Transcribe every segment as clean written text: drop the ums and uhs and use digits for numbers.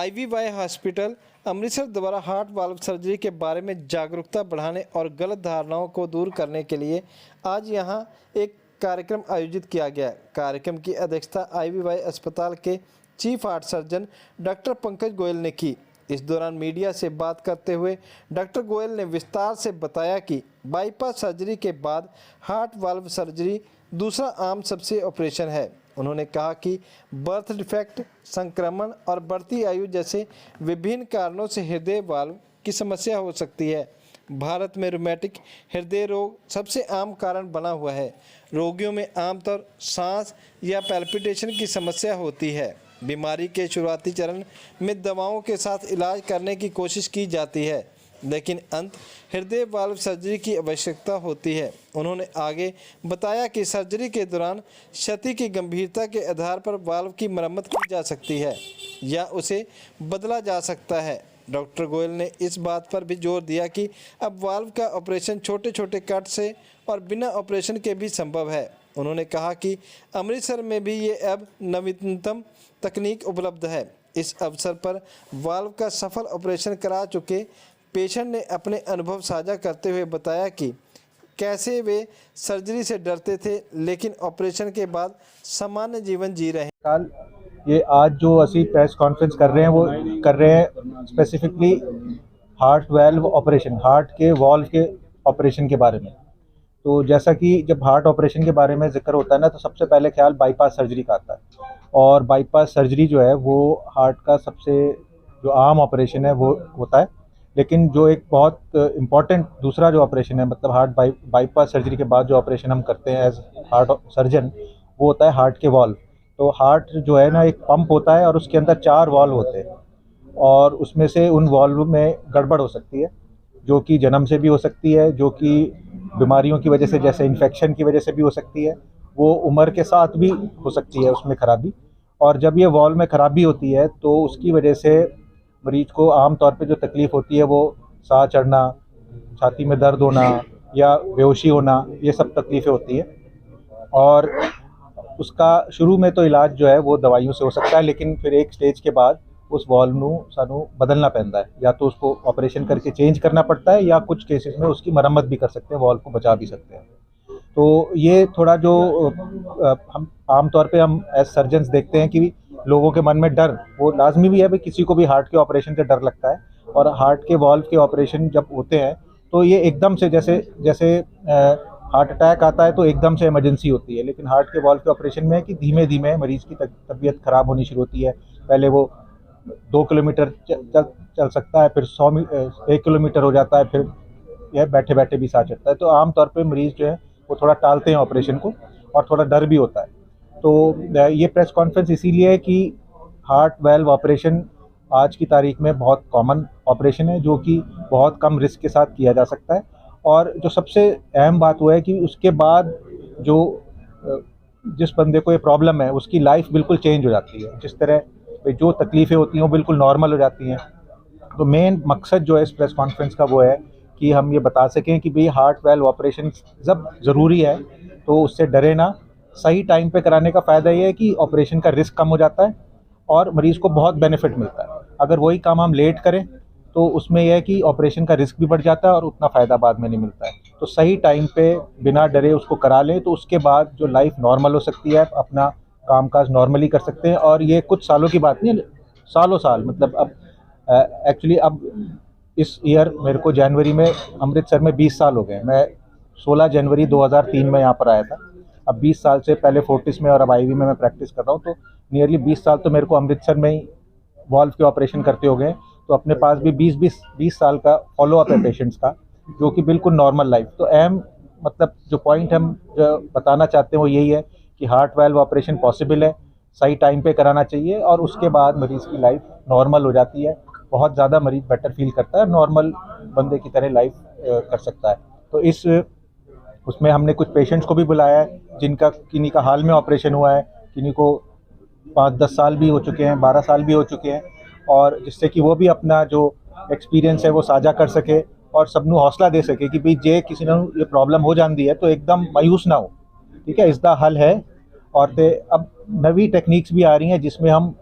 Ivy hospital Amritsar द्वारा heart valve surgery के बारे में जागरूकता बढ़ाने और गलत धारणाओं को दूर करने के लिए आज यहां एक कार्यक्रम आयोजित किया गया। कार्यक्रम की अध्यक्षता आईवीवाई अस्पताल के chief heart surgeon doctor Pankaj Goyal ने की। इस दौरान मीडिया से बात करते हुए डॉक्टर गोयल ने विस्तार से बताया कि बाईपास सर्जरी के बाद हार्ट वाल्व सर्जरी दूसरा आम सबसे ऑपरेशन है। उन्होंने कहा कि बर्थ डिफेक्ट, संक्रमण और बढ़ती आयु जैसे विभिन्न कारणों से हृदय वाल्व की समस्या हो सकती है। भारत में रूमेटिक हृदय रोग सबसे आम कारण बना हुआ है। रोगियों में आमतौर सांस या पैल्पिटेशन की समस्या होती है। बीमारी के शुरुआती चरण में दवाओं के साथ इलाज करने की कोशिश की जाती है, लेकिन अंत हृदय वाल्व सर्जरी की आवश्यकता होती है। उन्होंने आगे बताया कि सर्जरी के दौरान क्षति की गंभीरता के आधार पर वाल्व की मरम्मत की जा सकती है या उसे बदला जा सकता है। डॉक्टर गोयल ने इस बात पर भी जोर दिया कि अब वाल्व का ऑपरेशन छोटे छोटे कट से और बिना ऑपरेशन के भी संभव है। उन्होंने कहा कि अमृतसर में भी ये अब नवीनतम तकनीक उपलब्ध है। इस अवसर पर वाल्व का सफल ऑपरेशन करा चुके पेशेंट ने अपने अनुभव साझा करते हुए बताया कि कैसे वे सर्जरी से डरते थे, लेकिन ऑपरेशन के बाद सामान्य जीवन जी रहे हैं। ये आज जो असी प्रेस कॉन्फ्रेंस कर रहे हैं वो कर रहे हैं specifically heart valve operation, heart के वाल्व के ऑपरेशन के बारे में। तो जैसा कि जब हार्ट ऑपरेशन के बारे में जिक्र होता है ना, तो सबसे पहले ख्याल बाईपास सर्जरी का आता है। और बाईपास सर्जरी जो है वो हार्ट का सबसे जो आम ऑपरेशन है वो होता है। लेकिन जो एक बहुत इम्पॉर्टेंट दूसरा जो ऑपरेशन है, मतलब हार्ट बाईपास सर्जरी के बाद जो ऑपरेशन हम करते हैं एज हार्ट सर्जन, वो होता है हार्ट के वाल्व। तो हार्ट जो है ना, एक पंप होता है और उसके अंदर 4 वाल्व होते हैं, और उसमें से उन वाल्व में गड़बड़ हो सकती है, जो कि जन्म से भी हो सकती है, जो कि बीमारियों की वजह से जैसे इन्फेक्शन की वजह से भी हो सकती है, वो उम्र के साथ भी हो सकती है उसमें खराबी। और जब ये वाल्व में खराबी होती है तो उसकी वजह से मरीज को आम तौर पे जो तकलीफ़ होती है वो साह चढ़ना, छाती में दर्द होना या बेहोशी होना, ये सब तकलीफ़ें होती है। और उसका शुरू में तो इलाज जो है वो दवाइयों से हो सकता है, लेकिन फिर एक स्टेज के बाद उस वाल्व नू सानू बदलना पैंदा है, या तो उसको ऑपरेशन करके चेंज करना पड़ता है या कुछ केसेस में उसकी मरम्मत भी कर सकते हैं, वाल्व को बचा भी सकते हैं। तो ये थोड़ा जो हम आम तौर पे हम एज सर्जन्स देखते हैं कि लोगों के मन में डर वो लाजमी भी है, भाई किसी को भी हार्ट के ऑपरेशन से डर लगता है। और हार्ट के वाल्व के ऑपरेशन जब होते हैं तो ये एकदम से जैसे हार्ट अटैक आता है तो एकदम से इमरजेंसी होती है, लेकिन हार्ट के वाल्व के ऑपरेशन में है कि धीमे धीमे मरीज़ की तबीयत ख़राब होनी शुरू होती है। पहले वो 2 किलोमीटर चल सकता है, फिर 1 किलोमीटर हो जाता है, फिर यह बैठे बैठे भी साह चढ़ता है। तो आमतौर पे मरीज़ जो है वो थोड़ा टालते हैं ऑपरेशन को, और थोड़ा डर भी होता है। तो ये प्रेस कॉन्फ्रेंस इसीलिए है कि हार्ट वाल्व ऑपरेशन आज की तारीख में बहुत कॉमन ऑपरेशन है, जो कि बहुत कम रिस्क के साथ किया जा सकता है। और जो सबसे अहम बात वो है कि उसके बाद जो जिस बंदे को ये प्रॉब्लम है उसकी लाइफ बिल्कुल चेंज हो जाती है। जिस तरह जो तकलीफ़ें होती हैं वो बिल्कुल नॉर्मल हो जाती हैं। तो मेन मकसद जो है इस प्रेस कॉन्फ्रेंस का वो है कि हम ये बता सकें कि भाई हार्ट वाल्व ऑपरेशन जब ज़रूरी है तो उससे डरे ना। सही टाइम पे कराने का फ़ायदा ये है कि ऑपरेशन का रिस्क कम हो जाता है और मरीज़ को बहुत बेनिफिट मिलता है। अगर वही काम हम लेट करें तो उसमें यह है कि ऑपरेशन का रिस्क भी बढ़ जाता है और उतना फ़ायदा बाद में नहीं मिलता है। तो सही टाइम पे बिना डरे उसको करा लें तो उसके बाद जो लाइफ नॉर्मल हो सकती है, अपना कामकाज नॉर्मली कर सकते हैं। और ये कुछ सालों की बात नहीं है, सालों साल, मतलब अब एक्चुअली अब इस ईयर मेरे को जनवरी में अमृतसर में 20 साल हो गए। मैं 16 जनवरी 2003 में यहाँ पर आया था। अब 20 साल से पहले फोर्टिस में और अब आईवी में मैं प्रैक्टिस कर रहा हूँ। तो नियरली 20 साल तो मेरे को अमृतसर में ही वाल्व के ऑपरेशन करते हो गए। तो अपने पास भी 20 साल का फॉलोअप है पेशेंट्स का, जो कि बिल्कुल नॉर्मल लाइफ। तो अहम मतलब जो पॉइंट हम जो बताना चाहते हैं वो यही है कि हार्ट वाल्व ऑपरेशन पॉसिबल है, सही टाइम पे कराना चाहिए और उसके बाद मरीज़ की लाइफ नॉर्मल हो जाती है। बहुत ज़्यादा मरीज़ बेटर फील करता है, नॉर्मल बंदे की तरह लाइफ कर सकता है। तो उसमें हमने कुछ पेशेंट्स को भी बुलाया है जिनका किन्हीं का हाल में ऑपरेशन हुआ है, किन्हीं को 5-10 साल भी हो चुके हैं, 12 साल भी हो चुके हैं, और जिससे कि वो भी अपना जो एक्सपीरियंस है वो साझा कर सके और सबनों हौसला दे सके कि भाई जे किसी ने ये प्रॉब्लम हो जाती है तो एकदम मायूस ना हो, ठीक है, इसका हल है। और अब नवी टेक्निक्स भी आ रही हैं जिसमें हम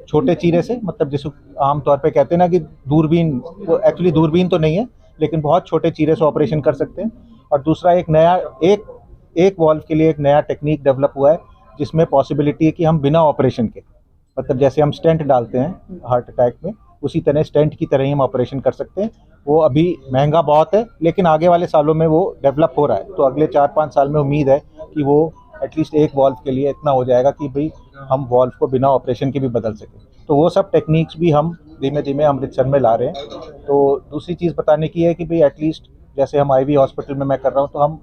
छोटे चीरे से, मतलब जिसे आमतौर पे कहते हैं ना कि दूरबीन, वो एक्चुअली दूरबीन तो नहीं है लेकिन बहुत छोटे चीरे से ऑपरेशन कर सकते हैं। और दूसरा एक वॉल्व के लिए एक नया टेक्निक डेवलप हुआ है जिसमें पॉसिबिलिटी है कि हम बिना ऑपरेशन के, मतलब जैसे हम स्टेंट डालते हैं हार्ट अटैक में, उसी तरह स्टेंट की तरह ही हम ऑपरेशन कर सकते हैं। वो अभी महंगा बहुत है लेकिन आगे वाले सालों में वो डेवलप हो रहा है, तो अगले 4-5 साल में उम्मीद है कि वो एटलीस्ट एक वॉल्व के लिए इतना हो जाएगा कि भाई हम वॉल्व को बिना ऑपरेशन के भी बदल सकें। तो वो सब टेक्निक्स भी हम धीमे धीमे अमृतसर में ला रहे हैं। तो दूसरी चीज़ बताने की है कि भाई एटलीस्ट जैसे हम आईवी हॉस्पिटल में मैं कर रहा हूँ, तो हम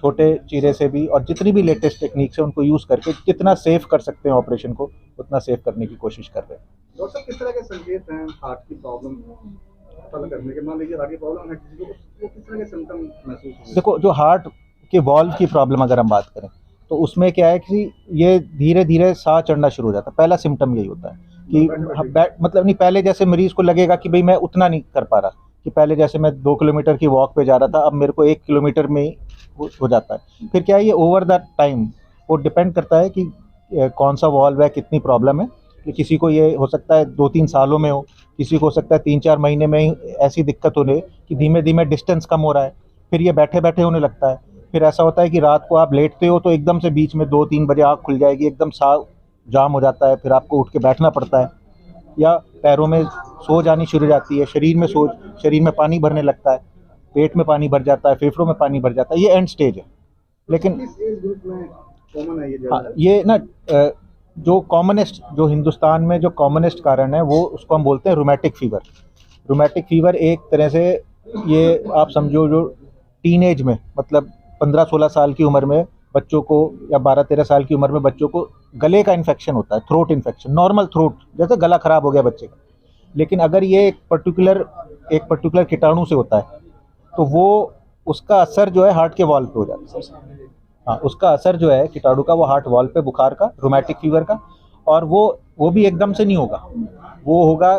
छोटे चीरे से भी और जितनी भी लेटेस्ट टेक्निक्स है उनको यूज़ करके जितना सेफ कर सकते हैं ऑपरेशन को, उतना सेफ करने की कोशिश कर रहे हैं। डॉक्टर साहब, किस तरह के संकेत हैं हार्ट की प्रॉब्लम पता करने के? मान लीजिए हार्ट की प्रॉब्लम है किसी को, तो किस तरह के सिम्टम महसूस होंगे? देखो, जो हार्ट के वॉल्व की प्रॉब्लम अगर हम बात करें तो उसमें क्या है कि ये धीरे धीरे साह चढ़ना शुरू हो जाता है। पहला सिम्टम यही होता है कि मतलब नहीं, पहले जैसे मरीज को लगेगा कि भाई मैं उतना नहीं कर पा रहा, कि पहले जैसे मैं 2 किलोमीटर की वॉक पे जा रहा था, अब मेरे को 1 किलोमीटर में ही हो जाता है। फिर क्या है, ये ओवर द टाइम वो डिपेंड करता है कि कौन सा वॉल्व है, कितनी प्रॉब्लम है। कि किसी को ये हो सकता है 2-3 सालों में हो, किसी को हो सकता है 3-4 महीने में ही ऐसी दिक्कत होने कि धीमे धीमे डिस्टेंस कम हो रहा है, फिर ये बैठे बैठे होने लगता है। फिर ऐसा होता है कि रात को आप लेटते हो तो एकदम से बीच में 2-3 बजे आँख खुल जाएगी, एकदम साह जाम हो जाता है, फिर आपको उठ के बैठना पड़ता है, या पैरों में सोज आनी शुरू हो जाती है, शरीर में पानी भरने लगता है, पेट में पानी भर जाता है, फेफड़ों में पानी भर जाता है। ये एंड स्टेज है। लेकिन इस एज ग्रुप में कॉमन है ये हाँ, ज़्यादा? ये ना जो कॉमनेस्ट, जो हिंदुस्तान में जो कॉमनेस्ट कारण है वो उसको हम बोलते हैं रूमेटिक फीवर। रूमेटिक फीवर एक तरह से ये आप समझो जो टीनेज में, मतलब 15-16 साल की उम्र में बच्चों को, या 12-13 साल की उम्र में बच्चों को गले का इन्फेक्शन होता है, थ्रोट इन्फेक्शन, नॉर्मल थ्रोट, जैसे गला खराब हो गया बच्चे का। लेकिन अगर ये एक पर्टिकुलर कीटाणु से होता है तो वो उसका असर जो है हार्ट के वॉल्व पे हो जाता है। हाँ, उसका असर जो है कीटाणु का वो हार्ट वॉल्व पे, बुखार का, रूमेटिक फीवर का, और वो भी एकदम से नहीं होगा, वो होगा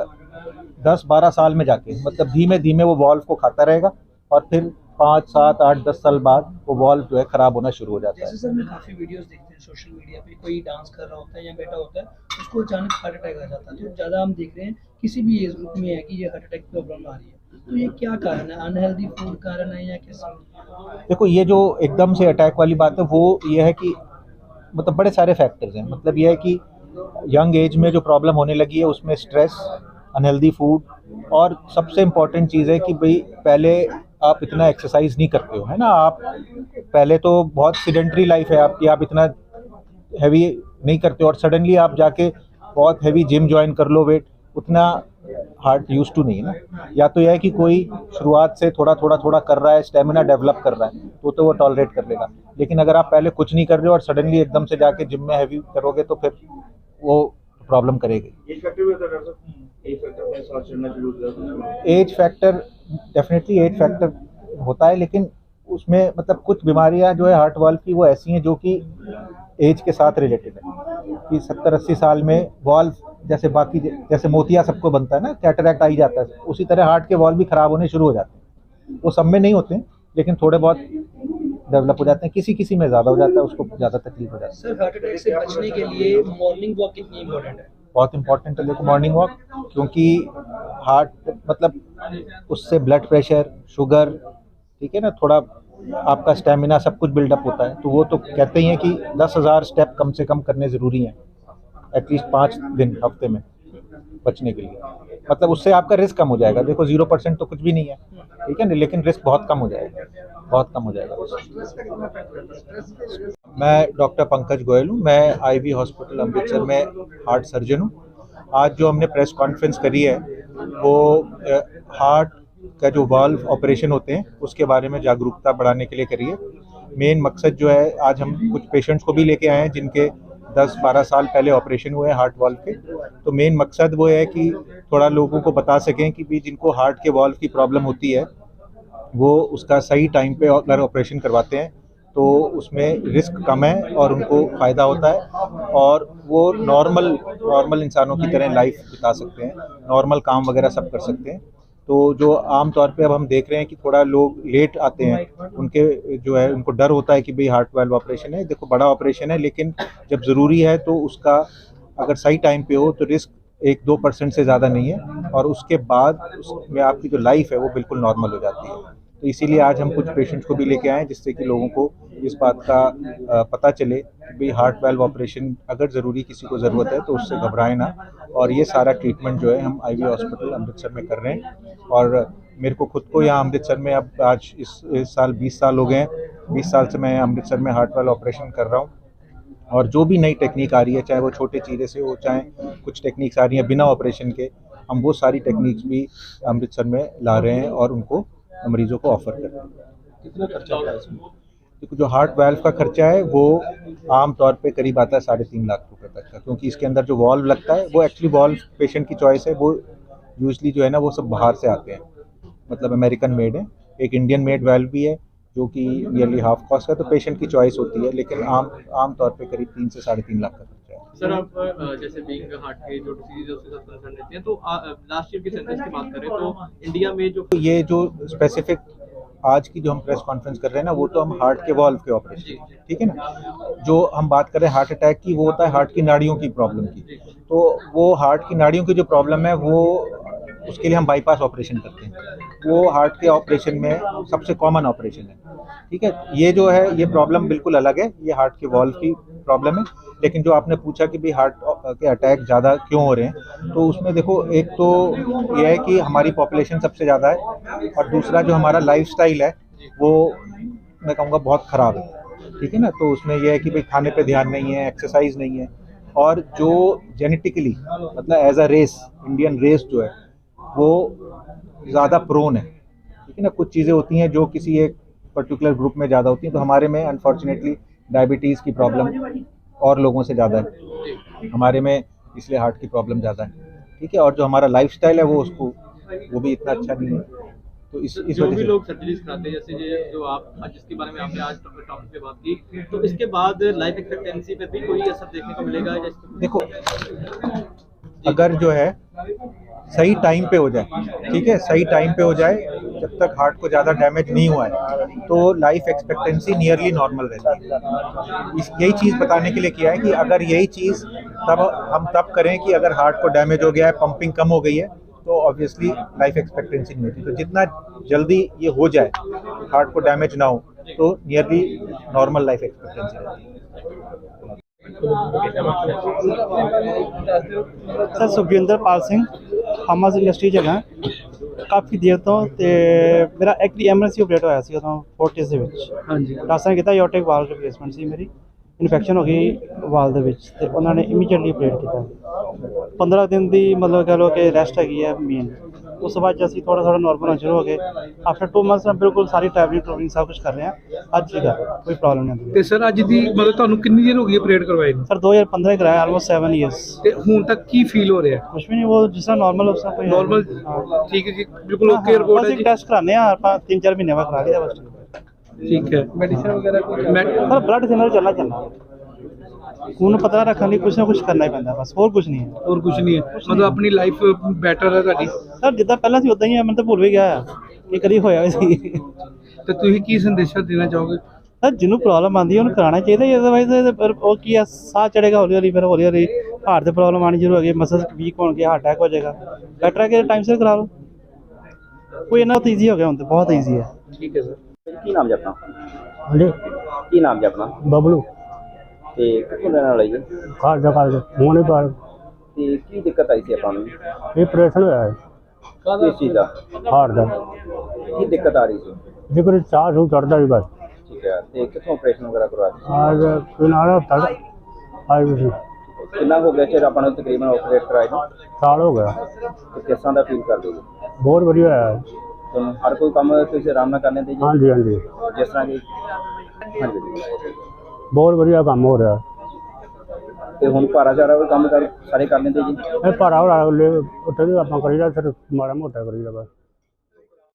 10-12 साल में जाके, मतलब धीमे धीमे वो वॉल्व को खाता रहेगा और फिर 5, 7, 8, 10 साल बाद वो वॉल्व जो है खराब होना शुरू हो जाता है। जैसे सर, मैं काफ़ी वीडियोस देखते हैं सोशल मीडिया पे, कोई डांस कर रहा होता है या बैठा होता है, उसको अचानक हार्ट अटैक आ जाता है। तो ज़्यादा हम देख रहे हैं किसी भी एज ग्रुप में है कि ये हार्ट अटैक प्रॉब्लम आ रही है, तो ये क्या कारण है? अनहेल्दी फूड कारण है या कैसे? देखो, ये जो एकदम से अटैक वाली बात है वो ये है कि मतलब बड़े सारे फैक्टर्स हैं। मतलब ये है कि यंग एज में जो प्रॉब्लम होने लगी है उसमें स्ट्रेस, अनहेल्दी फूड, और सबसे इम्पॉर्टेंट चीज़ है कि भाई पहले आप इतना एक्सरसाइज नहीं करते हो, है ना। आप पहले तो बहुत सिडेंटरी लाइफ है आपकी, आप इतना हैवी नहीं करते हो, और सडनली आप जाके बहुत हैवी जिम ज्वाइन कर लो, वेट उतना हार्ट यूज टू नहीं है ना। या तो यह है कि कोई शुरुआत से थोड़ा कर रहा है, स्टेमिना डेवलप कर रहा है, तो वो टॉलरेट कर लेगा। लेकिन अगर आप पहले कुछ नहीं कर रहे हो और सडनली एकदम से जाके जिम में हैवी करोगे तो फिर वो प्रॉब्लम करेगी। Age factor, definitely age factor होता है, लेकिन उसमें मतलब कुछ बीमारियां जो है हार्ट वाल्व की वो ऐसी हैं जो कि एज के साथ रिलेटेड है। कि 70-80 साल में वाल्व जैसे बाकी, जैसे मोतिया सबको बनता है ना, कैटरैक्ट आ ही जाता है, उसी तरह हार्ट के वाल्व भी खराब होने शुरू हो जाते हैं। वो सब में नहीं होते हैं लेकिन थोड़े बहुत डेवलप हो जाते हैं, किसी में ज़्यादा हो जाता है, उसको ज़्यादा तकलीफ हो जाती है। सर, हार्ट अटैक से बचने के लिए मॉर्निंग वॉक कितनी इंपॉर्टेंट है? बहुत इंपॉर्टेंट है देखो मॉर्निंग वॉक, क्योंकि हार्ट मतलब उससे ब्लड प्रेशर, शुगर, ठीक है ना, थोड़ा आपका स्टेमिना सब कुछ बिल्डअप होता है। तो वो तो कहते ही हैं कि 10,000 स्टेप कम से कम करने ज़रूरी हैं एटलीस्ट 5 दिन हफ्ते में बचने के लिए। मतलब उससे आपका रिस्क कम हो जाएगा। देखो 0% तो कुछ भी नहीं है, ठीक है ना, लेकिन रिस्क बहुत कम हो जाएगा, बहुत कम हो जाएगा। मैं डॉक्टर पंकज गोयल हूँ, मैं आईवी हॉस्पिटल अमृतसर में हार्ट सर्जन हूँ। आज जो हमने प्रेस कॉन्फ्रेंस करी है वो हार्ट का जो वाल्व ऑपरेशन होते हैं उसके बारे में जागरूकता बढ़ाने के लिए करी है। मेन मकसद जो है, आज हम कुछ पेशेंट्स को भी लेके आए हैं जिनके 10-12 साल पहले ऑपरेशन हुए हैं हार्ट वाल्व के। तो मेन मकसद वो है कि थोड़ा लोगों को बता सकें कि भी जिनको हार्ट के वाल्व की प्रॉब्लम होती है वो उसका सही टाइम पे अगर ऑपरेशन करवाते हैं तो उसमें रिस्क कम है और उनको फ़ायदा होता है, और वो नॉर्मल इंसानों की तरह लाइफ बिता सकते हैं, नॉर्मल काम वगैरह सब कर सकते हैं। तो जो आम तौर पे अब हम देख रहे हैं कि थोड़ा लोग लेट आते हैं, उनके जो है उनको डर होता है कि भाई हार्ट वाल्व ऑपरेशन है, देखो बड़ा ऑपरेशन है, लेकिन जब ज़रूरी है तो उसका अगर सही टाइम पे हो तो रिस्क 1-2% से ज़्यादा नहीं है, और उसके बाद उसमें आपकी जो लाइफ है वो बिल्कुल नॉर्मल हो जाती है। तो इसीलिए आज हम कुछ पेशेंट्स को भी लेके आए हैं, जिससे कि लोगों को इस बात का पता चले कि भाई हार्ट वाल्व ऑपरेशन अगर ज़रूरी किसी को ज़रूरत है तो उससे घबराए ना। और ये सारा ट्रीटमेंट जो है हम आईवी हॉस्पिटल अमृतसर में कर रहे हैं। और मेरे को खुद को यहाँ अमृतसर में अब आज इस साल 20 साल हो गए हैं। 20 साल से मैं अमृतसर में हार्ट वाल्व ऑपरेशन कर रहा हूँ। और जो भी नई टेक्निक आ रही है, चाहे वो छोटे चीरे से हो, चाहे कुछ टेक्निक्स आ रही हैं बिना ऑपरेशन के, हम वो सारी टेक्निक्स भी अमृतसर में ला रहे हैं और उनको मरीजों को ऑफर कर रहे हैं। कितना खर्चा आता है इसमें? देखो, जो हार्ट वाल्व का खर्चा है वो आम तौर पे करीब आता है 3.5 लाख रुपए तक का, क्योंकि इसके अंदर जो वॉल्व लगता है वो एक्चुअली वॉल्व पेशेंट की चॉइस है। वो यूजली जो है ना वो सब बाहर से आते हैं, मतलब अमेरिकन मेड है। एक इंडियन मेड वाल्व भी है जो कि नियरली हाफ कॉस्ट का, तो पेशेंट की चॉइस होती है, लेकिन आम तौर पे करीब 3 से 3.5 लाख का खर्चा है। सर, आप जैसे बीइंग हार्ट के जो डिसीज है उसके साथ कंसर्न रहते हैं, तो लास्ट ईयर के सेंसस की बात करें तो इंडिया में जो ये जो स्पेसिफिक आज की जो हम प्रेस कॉन्फ्रेंस कर रहे हैं ना, वो तो हम हार्ट के वॉल्व के ऑपरेशन, ठीक है ना। जो हम बात कर रहे हैं हार्ट अटैक की, वो होता है हार्ट की नाड़ियों की प्रॉब्लम की। तो वो हार्ट की नाड़ियों की जो प्रॉब्लम है वो उसके लिए हम बाईपास ऑपरेशन करते हैं। वो हार्ट के ऑपरेशन में सबसे कॉमन ऑपरेशन है, ठीक है। ये जो है ये प्रॉब्लम बिल्कुल अलग है, ये हार्ट के वॉल्व की प्रॉब्लम है। लेकिन जो आपने पूछा कि भाई हार्ट के अटैक ज़्यादा क्यों हो रहे हैं, तो उसमें देखो, एक तो ये है कि हमारी पॉपुलेशन सबसे ज़्यादा है, और दूसरा जो हमारा लाइफस्टाइल है वो मैं कहूँगा बहुत ख़राब है, ठीक है ना। तो उसमें यह है कि भाई खाने पे ध्यान नहीं है, एक्सरसाइज नहीं है, और जो जेनेटिकली मतलब as a race, Indian race जो है वो ज़्यादा प्रोन है, ठीक है ना। कुछ चीज़ें होती हैं जो किसी एक पर्टिकुलर ग्रुप में ज़्यादा होती हैं, तो हमारे में अनफॉर्चुनेटली डायबिटीज़ की प्रॉब्लम और लोगों से ज़्यादा है हमारे में, इसलिए हार्ट की प्रॉब्लम ज़्यादा है, ठीक है। और जो हमारा लाइफस्टाइल है वो भी इतना अच्छा नहीं है, तो इस जो वजह भी से लोग सर्जरीज कराते हैं, जैसे ये जो आप जिसके बारे में आपने आज टॉपिक पे बात की, तो इसके बाद लाइफ एक्सपेक्टेंसी पे भी कोई असर देखने को मिलेगा? जैसे देखो, अगर जो है सही टाइम पे हो जाए, ठीक है, सही टाइम पे हो जाए, जब तक हार्ट को ज़्यादा डैमेज नहीं हुआ है, तो लाइफ एक्सपेक्टेंसी नियरली नॉर्मल रहती है। यही चीज़ बताने के लिए किया है कि अगर यही चीज़ तब करें कि अगर हार्ट को डैमेज हो गया है, पंपिंग कम हो गई है, तो ऑब्वियसली लाइफ एक्सपेक्टेंसी नहीं होती। तो जितना जल्दी ये हो जाए, हार्ट को डैमेज ना हो, तो नियरली नॉर्मल लाइफ एक्सपेक्टेंसी रहती है। ਸਰ ਸੁਖਵਿੰਦਰਪਾਲ ਸਿੰਘ ਫਾਰਮਾਸ ਇੰਡਸਟਰੀ 'ਚ ਹੈਗਾ ਕਾਫੀ ਦੇਰ ਤੋਂ। ਤੇ ਮੇਰਾ ਐਕਚੁਅਲੀ ਐਮਰਜੈਂਸੀ ਆਪਰੇਟ ਹੋਇਆ ਸੀ ਉਦੋਂ ਫੋਰਟਿਸ ਦੇ ਵਿੱਚ। ਹਾਂਜੀ। ਡਾਕਟਰ ਨੇ ਕੀਤਾ ਯੋਟਿਕ ਵਾਲਵ ਰਿਪਲੇਸਮੈਂਟ ਸੀ ਮੇਰੀ, ਇਨਫੈਕਸ਼ਨ ਹੋ ਗਈ ਵਾਲ ਦੇ ਵਿੱਚ, ਤੇ ਉਹਨਾਂ ਨੇ ਇਮੀਡੀਏਟਲੀ ਆਪਰੇਟ ਕੀਤਾ। 15 ਦਿਨ ਦੀ ਮਤਲਬ ਕਹਿ ਲਓ ਕਿ ਰੈਸਟ ਹੈਗੀ ਹੈ ਮੇਨ। ਉਸ ਤੋਂ ਬਾਅਦ 'ਚ ਅਸੀਂ ਥੋੜ੍ਹਾ ਨਾਰਮਲ ਹੋਣਾ ਸ਼ੁਰੂ ਹੋ ਗਏ। ਆਫਟਰ 2 ਮੰਥਸ ਨਾਲ ਬਿਲਕੁਲ ਸਾਰੀ ਟਰੈਵਲਿੰਗ ਸਭ ਕੁਛ ਕਰ ਰਹੇ ਹਾਂ। ਅੱਜ ਠੀਕ ਹੈ, ਕੋਈ ਪ੍ਰੋਬਲਮ ਨਹੀਂ ਆਉਂਦੀ। ਤੇ ਸਰ ਅੱਜ ਦੀ ਮਤਲਬ ਤੁਹਾਨੂੰ ਕਿੰਨੀ ਦੇਰ ਹੋ ਗਈ ਆਪਰੇਟ ਕਰਵਾਏ ਨੂੰ? ਸਰ 2015 ਕਰਾਇਆ, ਆਲਮੋਸਟ 7 ਈਅਰਸ। ਤੇ ਹੁਣ ਤੱਕ ਕੀ ਫੀਲ ਹੋ ਰਿਹਾ? ਕੁਛ ਵੀ ਨਹੀਂ, ਉਹ ਜਿਸ ਤਰ੍ਹਾਂ ਨਾਰਮਲ ਉਸ ਤਰ੍ਹਾਂ ਕੋਈ ਨਾਰਮਲ? ਹਾਂ। ਠੀਕ ਹੈ ਜੀ, ਬਿਲਕੁਲ ਓਕੇ ਰਿਪੋਰਟ ਹੈ ਜੀ। ਟੈਸਟ ਕਰਾਉਂਦੇ ਆ ਆਪਾਂ 3-4 ਮਹੀਨੇ ਬਾਅਦ ਕਰਾ ਲਈਦਾ ਬਸ। ਠੀਕ ਹੈ। ਮੈਡੀਸਿਨ ਵਗੈਰਾ ਕੋਈ? ਸਰ ਬਲੱਡ ਥਿਨਰ ਚੱਲਣਾ ਉਹਨੂੰ ਪਤਾ ਰੱਖਣ ਲਈ ਕੁਛ ਨਾ ਕੁਛ ਕਰਨਾ ਹੀ ਪੈਂਦਾ, ਬਸ ਹੋਰ ਕੁਛ ਨਹੀਂ ਹੈ। ਹੋਰ ਕੁਝ ਨਹੀਂ ਹੈ, ਮਤਲਬ ਆਪਣੀ ਲਾਈਫ ਬੈਟਰ ਹੈ ਤੁਹਾਡੀ? ਸਰ ਜਿੱਦਾਂ ਪਹਿਲਾਂ ਸੀ ਉਦਾਂ ਹੀ ਹੈ, ਮੈਨੂੰ ਤਾਂ ਭੁੱਲ ਵੀ ਗਿਆ ਇਹ ਕਦੀ ਹੋਇਆ ਸੀ। ਤੇ ਤੁਸੀਂ ਕੀ ਸੰਦੇਸ਼ਾ ਦੇਣਾ ਚਾਹੋਗੇ? ਸਰ ਜਿਹਨੂੰ ਪ੍ਰੋਬਲਮ ਆਉਂਦੀ ਹੈ ਉਹਨੂੰ ਕਰਾਉਣਾ ਚਾਹੀਦਾ, ਅਦਰਵਾਈਜ਼ ਉਹ ਕੀ ਆ, ਸਾਹ ਚੜੇਗਾ ਹੌਲੀ ਹੌਲੀ, ਫਿਰ ਹੌਲੀ ਹੌਲੀ ਹਾਰਟ ਦੀ ਪ੍ਰੋਬਲਮ ਆਉਣੀ ਸ਼ੁਰੂ ਹੋ ਗਈ, ਮਸਲਸ ਵੀਕ ਹੋਣਗੇ, ਹਾਰਟ ਅਟੈਕ ਹੋ ਜਾਏਗਾ। ਬੈਟਰ ਹੈ ਕਿ ਟਾਈਮ ਸਿਰ ਕਰਾ ਲਓ। ਕੋਈ ਇੰਨਾ ਈਜ਼ੀ ਹੋ ਗਿਆ ਹੁਣ ਤਾਂ, ਬਹੁਤ ਈਜ਼ੀ ਹੈ। ਠੀਕ ਹੈ ਸਰ। ਕੀ ਨਾਮ ਜੀ ਆਪਣਾ? ਹਾਂਜੀ ਕੀ ਨਾਮ ਜੀ ਆਪਣਾ? ਬਬਲੂ ਤੇ ਕਿੱਥੋਂ ਰਹਿਣ ਵਾਲਾ ਜੀ? ਖਾਲਸਾ ਕਾਲਜ ਮੋਹਣੀ ਪਾਰ। ਤੇ ਕੀ ਦਿੱਕਤ ਆਈ ਸੀ ਆਪਾਂ ਨੂੰ? ਇਹ ਆਪਰੇਸ਼ਨ ਹੋਇਆ ਹੈ ਕਿਸ ਚੀਜ਼ ਦਾ? ਹਾਰਟ ਦਾ। ਕੀ ਦਿੱਕਤ ਆ ਰਹੀ ਸੀ? ਜੇ ਕੋਈ ਚਾਹ ਸੂ ਚੜਦਾ ਵੀ ਬਸ। ਠੀਕ ਹੈ। ਤੇ ਕਿੱਥੋਂ ਆਪਰੇਸ਼ਨ ਵਗੈਰਾ ਕਰਵਾਇਆ ਸੀ? आज कोई नारा तक आज भी ਕਿੰਨਾ ਹੋ ਗਿਆ ਚਿਰ ਆਪਾਂ ਨੂੰ ਤਕਰੀਬਨ ਆਪਰੇਟ ਕਰਾਏ ਨੂੰ? साल हो गया। ਤੇ ਕਿਸ ਤਰ੍ਹਾਂ ਦਾ ਫੀਲ ਕਰਦੇ ਹੋ? बहुत बढ़िया है। ਤੁਹਾਨੂੰ ਹਰ ਕੋਈ ਕੰਮ ਤੁਸੀਂ ਆਰਾਮ ਨਾਲ ਕਰ ਲੈਂਦੇ ਜੀ? हाँ जी हाँ जी, ਜਿਸ ਤਰ੍ਹਾਂ ਕਿ ਹਾਂਜੀ। बहुत बढ़िया काम हो रहा है। ਤੇ ਹੁਣ ਭਾਰਾ ਚਾਰਾ ਵੀ ਕੰਮ ਸਾਰੇ ਕਰ ਲੈਂਦੇ ਜੀ? भारा हो रहा है उत्थे भी आप करी सिर्फ माड़ा मोटा करी बस।